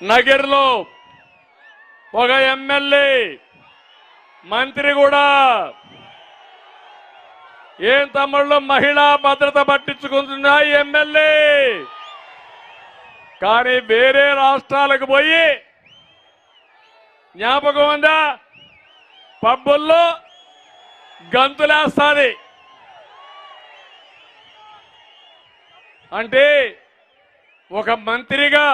నగర్లో ఒక ఎమ్మెల్యే మంత్రి కూడా ఏం తమ్ముళ్ళు మహిళా భద్రత పట్టించుకుంటుందా ఎమ్మెల్యే? కానీ వేరే రాష్ట్రాలకు పోయి జ్ఞాపకం ఉందా, పబ్బుల్లో గంతులేస్తాది. అంటే ఒక మంత్రిగా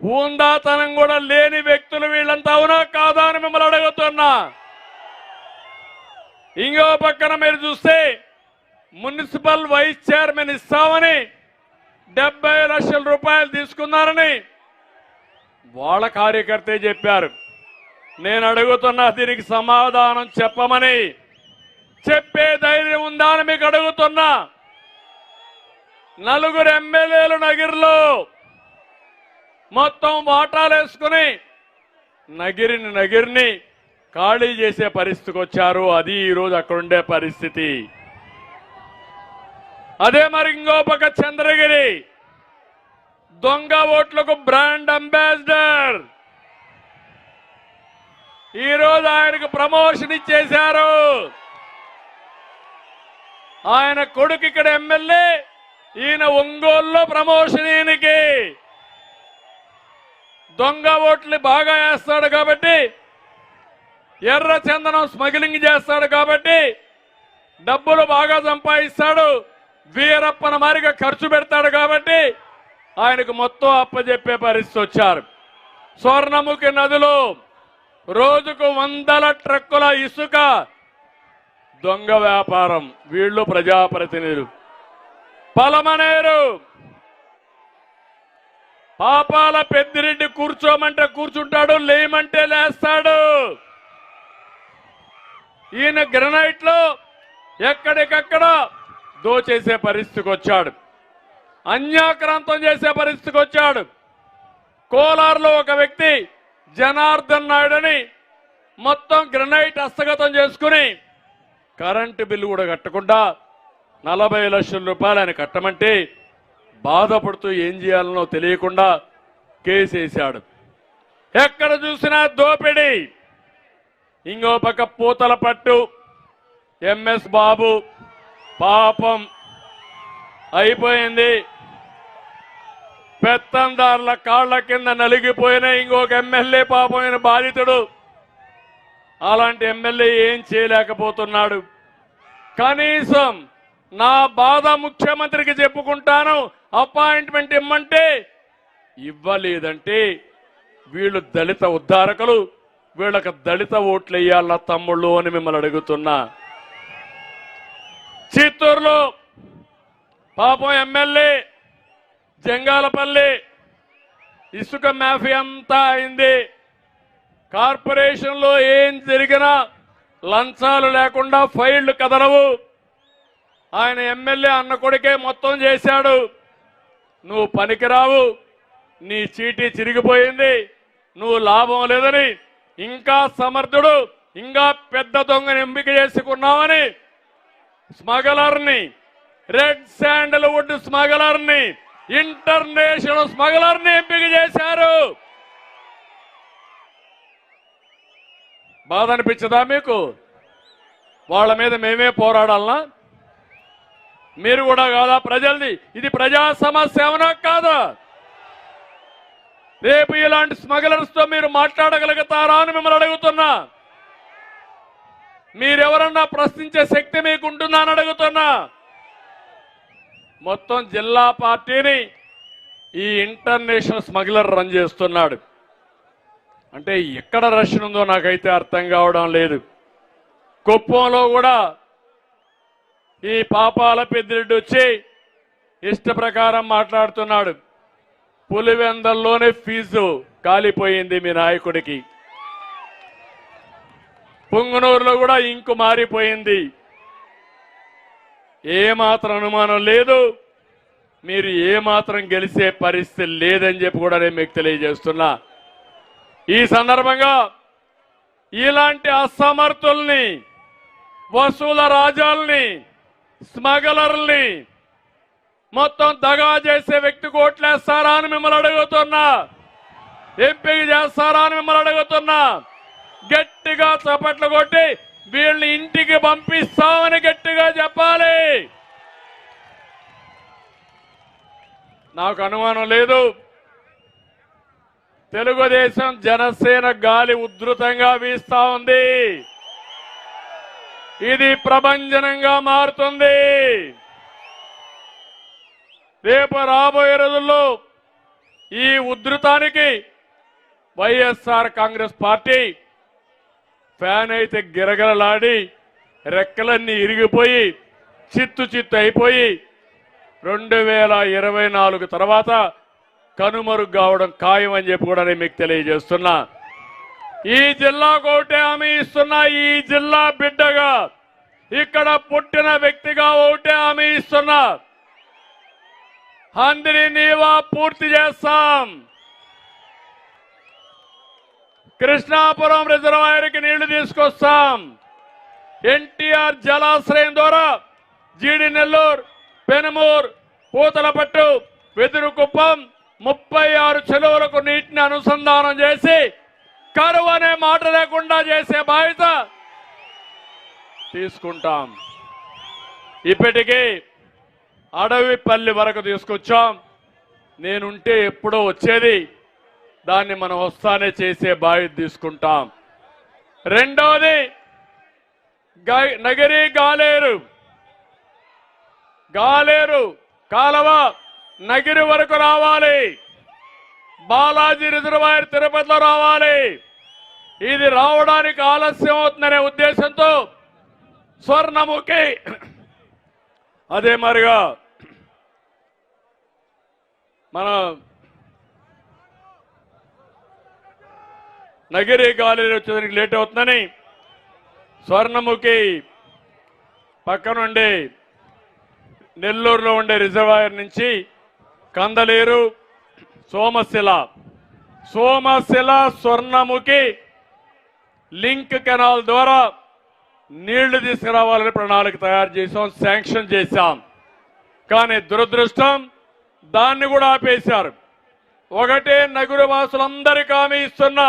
హూందాతనం కూడా లేని వ్యక్తులు వీళ్ళంతా అవునా కాదా అని మిమ్మల్ని అడుగుతున్నా. ఇంకో పక్కన మీరు చూస్తే మున్సిపల్ వైస్ చైర్మన్ ఇస్తామని 70 లక్షల రూపాయలు తీసుకున్నారని వాళ్ళ కార్యకర్తే చెప్పారు. నేను అడుగుతున్నా దీనికి సమాధానం చెప్పమని. చెప్పే ధైర్యం ఉందా అని మీకు అడుగుతున్నా. 4 ఎమ్మెల్యేలు నగిరిలో మొత్తం వాటాలు వేసుకుని నగిరిని ఖాళీ చేసే పరిస్థితికి వచ్చారు. అది ఈరోజు అక్కడుండే పరిస్థితి. అదే మరి ఇంకో పక్క చంద్రగిరి దొంగ ఓట్లకు బ్రాండ్ అంబాసిడర్. ఈరోజు ఆయనకు ప్రమోషన్ ఇచ్చేశారు. ఆయన కొడుకు ఇక్కడ ఎమ్మెల్యే, ఈయన ఒంగోలులో ప్రమోషన్. ఈయనకి దొంగ ఓట్లు బాగా వేస్తాడు కాబట్టి, ఎర్ర చందనం స్మగ్లింగ్ చేస్తాడు కాబట్టి, డబ్బులు బాగా సంపాదిస్తాడు, వీరప్పన మారిగా ఖర్చు పెడతాడు కాబట్టి ఆయనకు మొత్తం అప్పచెప్పే పరిస్థితి వచ్చారు. స్వర్ణముఖి నదిలో రోజుకు 100 ట్రక్కుల ఇసుక దొంగ వ్యాపారం. వీళ్ళు ప్రజాప్రతినిధులు. పలమనేరు పాపాల పెద్దిరెడ్డి కూర్చోమంటే కూర్చుంటాడు, లేమంటే లేస్తాడు. ఈయన గ్రనైట్ లో ఎక్కడికక్కడ దోచేసే పరిస్థితికి వచ్చాడు. అన్యాక్రాంతం చేసే పరిస్థితికి వచ్చాడు. కోలార్లో ఒక వ్యక్తి జనార్దన్ నాయుడు అని మొత్తం గ్రనైట్ హస్తగతం చేసుకుని కరెంటు బిల్లు కూడా కట్టకుండా 40 లక్షల రూపాయలు ఆయన కట్టమంటే బాధపడుతూ ఏం చేయాలనో తెలియకుండా కేసేశాడు. ఎక్కడ చూసినా దోపిడీ. ఇంకో పక్క పూతల పట్టు ఎంఎస్ బాబు పాపం అయిపోయింది. పెత్తందారుల కాళ్ల కింద నలిగిపోయిన ఇంకొక ఎమ్మెల్యే పాపం ఆయన బాధితుడు. అలాంటి ఎమ్మెల్యే ఏం చేయలేకపోతున్నాడు. కనీసం నా బాధ ముఖ్యమంత్రికి చెప్పుకుంటాను, అపాయింట్మెంట్ ఇమ్మంటే ఇవ్వలేదంటే వీళ్ళు దళిత ఉద్ధారకులు, వీళ్ళకి దళిత ఓట్లు వేయాల తమ్ముళ్ళు అని మిమ్మల్ని అడుగుతున్నా. చిత్తూరులో పాపం ఎమ్మెల్యే జంగాలపల్లి ఇసుక మాఫియా అంతా అయింది. కార్పొరేషన్లో ఏం జరిగినా లంచాలు లేకుండా ఫైళ్లు కదలవు. ఆయన ఎమ్మెల్యే అన్న కొడుకే మొత్తం చేశాడు. నువ్వు పనికిరావు, నీ చీటీ చిరిగిపోయింది, నువ్వు లాభం లేదని ఇంకా సమర్థుడు, ఇంకా పెద్ద దొంగని ఎంపిక చేసుకున్నావని స్మగలర్ని, రెడ్ శాండల్వుడ్ స్మగలర్ని, ఇంటర్నేషనల్ స్మగలర్ని ఎంపిక చేశారు. బాధ అనిపించదా మీకు? వాళ్ళ మీద మేమే పోరాడాలనా? మీరు కూడా కాదా ప్రజల్ది? ఇది ప్రజా సమస్య అవునా కాదా? రేపు ఇలాంటి స్మగ్లర్స్ తో మీరు మాట్లాడగలుగుతారా అని మిమ్మల్ని అడుగుతున్నా. మీరెవరన్నా ప్రశ్నించే శక్తి మీకు ఉంటుందా అని అడుగుతున్నా. మొత్తం జిల్లా పార్టీని ఈ ఇంటర్నేషనల్ స్మగ్లర్ రన్ చేస్తున్నాడు. అంటే ఎక్కడ రష్యన్ ఉందో నాకైతే అర్థం కావడం లేదు. కుప్పంలో కూడా ఈ పాపాల పెద్దిరెడ్డి వచ్చి ఇష్ట ప్రకారం మాట్లాడుతున్నాడు. పులివెందల్లోనే ఫీజు కాలిపోయింది మీ నాయకుడికి. పుంగనూరులో కూడా ఇంకు మారిపోయింది. ఏమాత్రం అనుమానం లేదు, మీరు ఏమాత్రం గెలిచే పరిస్థితి లేదని చెప్పి కూడా నేను మీకు తెలియజేస్తున్నా. ఈ సందర్భంగా ఇలాంటి అసమర్థుల్ని, వసూల రాజాల్ని, స్మగ్లర్ల్ని మొత్తం దగా చేసే వ్యక్తికి ఓట్లేస్తారా అని మిమ్మల్ని అడుగుతున్నా. ఎంపిక చేస్తారా అని మిమ్మల్ని అడుగుతున్నా. గట్టిగా చప్పట్లు కొట్టి వీళ్ళని ఇంటికి పంపిస్తామని గట్టిగా చెప్పాలి. నాకు అనుమానం లేదు, తెలుగుదేశం జనసేన గాలి ఉధృతంగా వీస్తా ఉంది. ఇది ప్రభంజనంగా మారుతుంది. రేపు రాబోయే రోజుల్లో ఈ ఉధృతానికి వైఎస్ఆర్ కాంగ్రెస్ పార్టీ ఫ్యాన్ అయితే గిరగిరలాడి రెక్కలన్నీ ఇరిగిపోయి చిత్తు అయిపోయి 2024 తర్వాత కనుమరుగు కావడం ఖాయం అని చెప్పి కూడా నేను మీకు తెలియజేస్తున్నా. ఈ జిల్లాకు ఒకటే హామీ ఇస్తున్నా. ఈ జిల్లా బిడ్డగా ఇక్కడ పుట్టిన వ్యక్తిగా ఒకటే హామీ ఇస్తున్నా. హంద్రి నీవా పూర్తి చేస్తాం. కృష్ణాపురం రిజర్వాయర్కి నీళ్లు తీసుకొస్తాం. ఎన్టీఆర్ జలాశ్రయం ద్వారా జీడి నెల్లూరు, పెనుమూరు, పూతలపట్టు, వెదురుకుప్పం 36 చెరువులకు నీటిని అనుసంధానం చేసి కరువు అనే మాట లేకుండా చేసే బాధ్యత తీసుకుంటాం. ఇప్పటికీ అడవిపల్లి వరకు తీసుకొచ్చాం. నేనుంటే ఎప్పుడో వచ్చేది, దాన్ని మనం వస్తానే చేసే బాధ్యత తీసుకుంటాం. రెండవది నగిరి గాలేరు కాలవ నగిరి వరకు రావాలి. బాలాజీ రిజర్వాయర్ తిరుపతిలో రావాలి. ఇది రావడానికి ఆలస్యం అవుతుందనే ఉద్దేశంతో స్వర్ణముఖి, అదే మరిగా మన నగిరి గాలేరు వచ్చేదానికి లేట్ అవుతుందని స్వర్ణముఖి పక్కనుండి నెల్లూరులో ఉండే రిజర్వాయర్ నుంచి కందలేరు, సోమశిల స్వర్ణముఖి లింక్ కెనాల్ ద్వారా నీళ్లు తీసుకురావాలని ప్రణాళిక తయారు చేశాం, శాంక్షన్ చేశాం. కానీ దురదృష్టం దాన్ని కూడా ఆపేశారు. ఒకటే నగర వాసులందరికీ హామీ ఇస్తున్నా,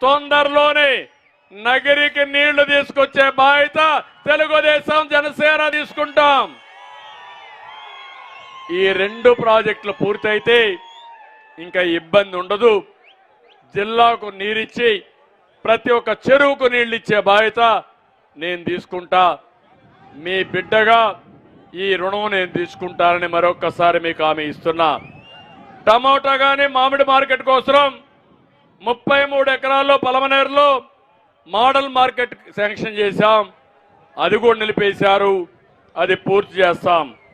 తొందరలోనే నగిరికి నీళ్లు తీసుకొచ్చే బాధ్యత తెలుగుదేశం జనసేన తీసుకుంటాం. ఈ 2 ప్రాజెక్టులు పూర్తయితే ఇంకా ఇబ్బంది ఉండదు. జిల్లాకు నీరిచ్చి ప్రతి ఒక్క చెరువుకు నీళ్లు ఇచ్చే బాధ్యత నేను తీసుకుంటా. మీ బిడ్డగా ఈ రుణం నేను తీసుకుంటానని మరొక్కసారి మీకు హామీ ఇస్తున్నా. టమోటా కానీ మామిడి మార్కెట్ కోసం 33 ఎకరాల్లో పలమనేరులో మోడల్ మార్కెట్ శాంక్షన్ చేశాం. అది కూడా నిలిపేశారు. అది పూర్తి చేస్తాం.